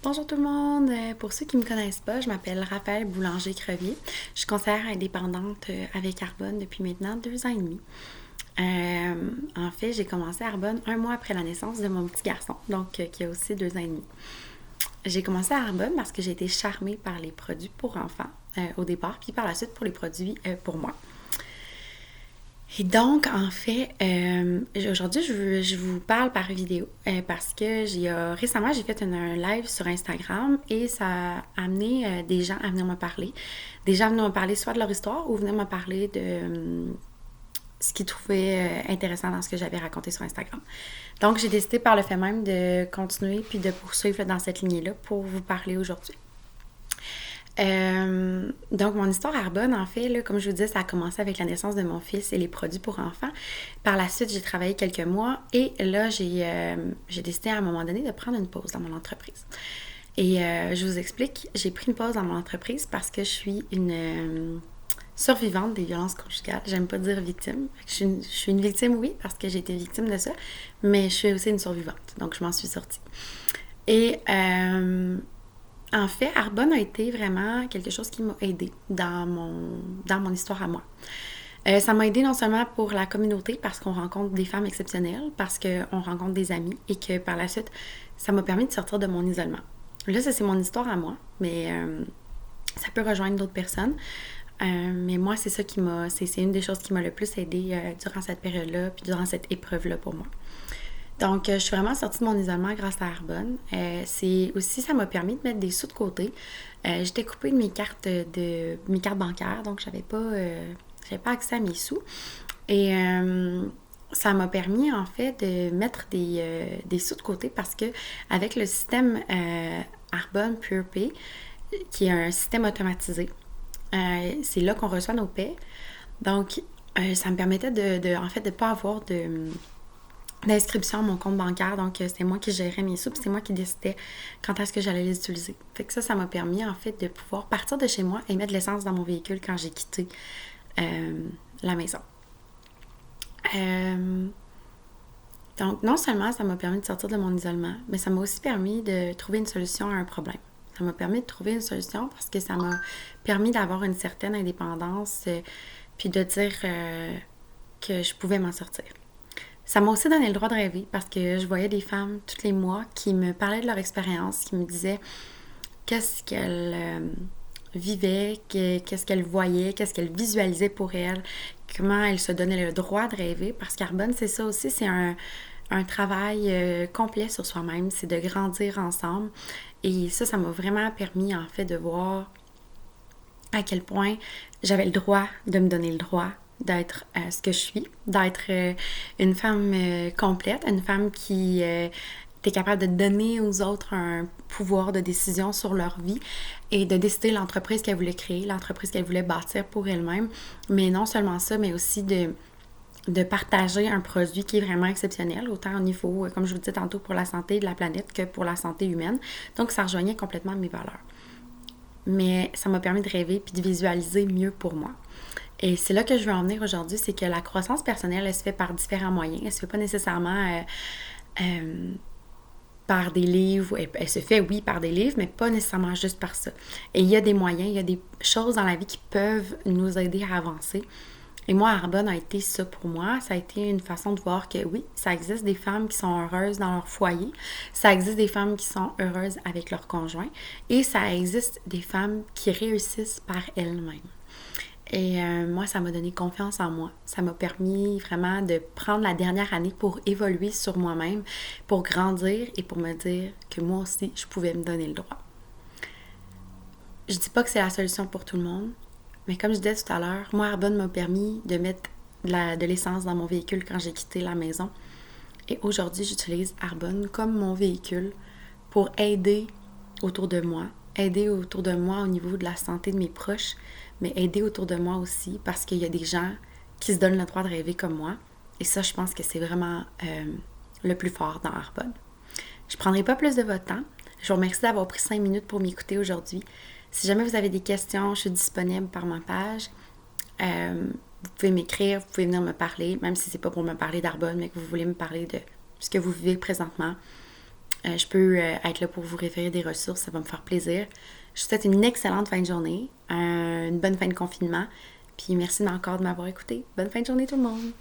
Bonjour tout le monde! Pour ceux qui ne me connaissent pas, je m'appelle Raphaël Boulanger-Crevier. Je suis conseillère indépendante avec Arbonne depuis maintenant 2 ans et demi. En fait, j'ai commencé à Arbonne 1 mois après la naissance de mon petit garçon, donc qui a aussi 2 ans et demi. J'ai commencé à Arbonne parce que j'ai été charmée par les produits pour enfants au départ, puis par la suite pour les produits pour moi. Et donc, en fait, aujourd'hui, je vous parle par vidéo parce que récemment, j'ai fait un live sur Instagram et ça a amené des gens à venir me parler. Des gens à venir me parler soit de leur histoire ou venir me parler de ce qu'ils trouvaient intéressant dans ce que j'avais raconté sur Instagram. Donc, j'ai décidé par le fait même de continuer puis de poursuivre dans cette lignée-là pour vous parler aujourd'hui. Donc, mon histoire à Arbonne, en fait, là, comme je vous disais, ça a commencé avec la naissance de mon fils et les produits pour enfants. Par la suite, j'ai travaillé quelques mois et là, j'ai décidé à un moment donné de prendre une pause dans mon entreprise. Et je vous explique, j'ai pris une pause dans mon entreprise parce que je suis une survivante des violences conjugales. J'aime pas dire victime. Je suis une victime, oui, parce que j'ai été victime de ça, mais je suis aussi une survivante. Donc, je m'en suis sortie. Et en fait, Arbonne a été vraiment quelque chose qui m'a aidée dans mon histoire à moi. Ça m'a aidée non seulement pour la communauté, parce qu'on rencontre des femmes exceptionnelles, parce qu'on rencontre des amis, et que par la suite, ça m'a permis de sortir de mon isolement. Là, ça, c'est mon histoire à moi, mais ça peut rejoindre d'autres personnes. Mais moi, c'est une des choses qui m'a le plus aidée durant cette période-là, puis durant cette épreuve-là pour moi. Donc, je suis vraiment sortie de mon isolement grâce à Arbonne. Ça m'a permis de mettre des sous de côté. J'étais coupée de mes cartes bancaires, donc j'avais pas accès à mes sous. Et ça m'a permis, en fait, de mettre des sous de côté parce que avec le système Arbonne PurePay, qui est un système automatisé, c'est là qu'on reçoit nos paies. Donc, ça me permettait en fait, de ne pas avoir d'inscription à mon compte bancaire. Donc, c'était moi qui gérais mes sous, puis c'est moi qui décidais quand est-ce que j'allais les utiliser. Fait que ça m'a permis, en fait, de pouvoir partir de chez moi et mettre de l'essence dans mon véhicule quand j'ai quitté la maison. Donc, non seulement ça m'a permis de sortir de mon isolement, mais ça m'a aussi permis de trouver une solution à un problème. Ça m'a permis de trouver une solution parce que ça m'a permis d'avoir une certaine indépendance puis de dire que je pouvais m'en sortir. Ça m'a aussi donné le droit de rêver parce que je voyais des femmes tous les mois qui me parlaient de leur expérience, qui me disaient qu'est-ce qu'elles vivaient, qu'est-ce qu'elles voyaient, qu'est-ce qu'elles visualisaient pour elles, comment elles se donnaient le droit de rêver. Parce qu'Arbonne, c'est ça aussi, c'est un travail complet sur soi-même, c'est de grandir ensemble. Et ça m'a vraiment permis, en fait, de voir à quel point j'avais le droit de me donner le droit d'être ce que je suis, d'être une femme complète, une femme qui est capable de donner aux autres un pouvoir de décision sur leur vie et de décider l'entreprise qu'elle voulait créer, l'entreprise qu'elle voulait bâtir pour elle-même. Mais non seulement ça, mais aussi de partager un produit qui est vraiment exceptionnel, autant au niveau, comme je vous disais tantôt, pour la santé de la planète que pour la santé humaine. Donc, ça rejoignait complètement mes valeurs. Mais ça m'a permis de rêver puis de visualiser mieux pour moi. Et c'est là que je veux en venir aujourd'hui, c'est que la croissance personnelle, elle se fait par différents moyens. Elle se fait pas nécessairement par des livres. Elle se fait, oui, par des livres, mais pas nécessairement juste par ça. Et il y a des moyens, il y a des choses dans la vie qui peuvent nous aider à avancer. Et moi, Arbonne a été ça pour moi. Ça a été une façon de voir que oui, ça existe des femmes qui sont heureuses dans leur foyer. Ça existe des femmes qui sont heureuses avec leur conjoint. Et ça existe des femmes qui réussissent par elles-mêmes. Et moi, ça m'a donné confiance en moi. Ça m'a permis vraiment de prendre la dernière année pour évoluer sur moi-même, pour grandir et pour me dire que moi aussi, je pouvais me donner le droit. Je dis pas que c'est la solution pour tout le monde, mais comme je disais tout à l'heure, moi, Arbonne m'a permis de mettre de l'essence dans mon véhicule quand j'ai quitté la maison. Et aujourd'hui, j'utilise Arbonne comme mon véhicule pour aider autour de moi au niveau de la santé de mes proches, mais aider autour de moi aussi parce qu'il y a des gens qui se donnent le droit de rêver comme moi. Et ça, je pense que c'est vraiment le plus fort dans Arbonne. Je ne prendrai pas plus de votre temps. Je vous remercie d'avoir pris 5 minutes pour m'écouter aujourd'hui. Si jamais vous avez des questions, je suis disponible par ma page. Vous pouvez m'écrire, vous pouvez venir me parler, même si c'est pas pour me parler d'Arbonne, mais que vous voulez me parler de ce que vous vivez présentement. Je peux être là pour vous référer des ressources, ça va me faire plaisir. Je vous souhaite une excellente fin de journée, une bonne fin de confinement, puis merci encore de m'avoir écouté. Bonne fin de journée tout le monde!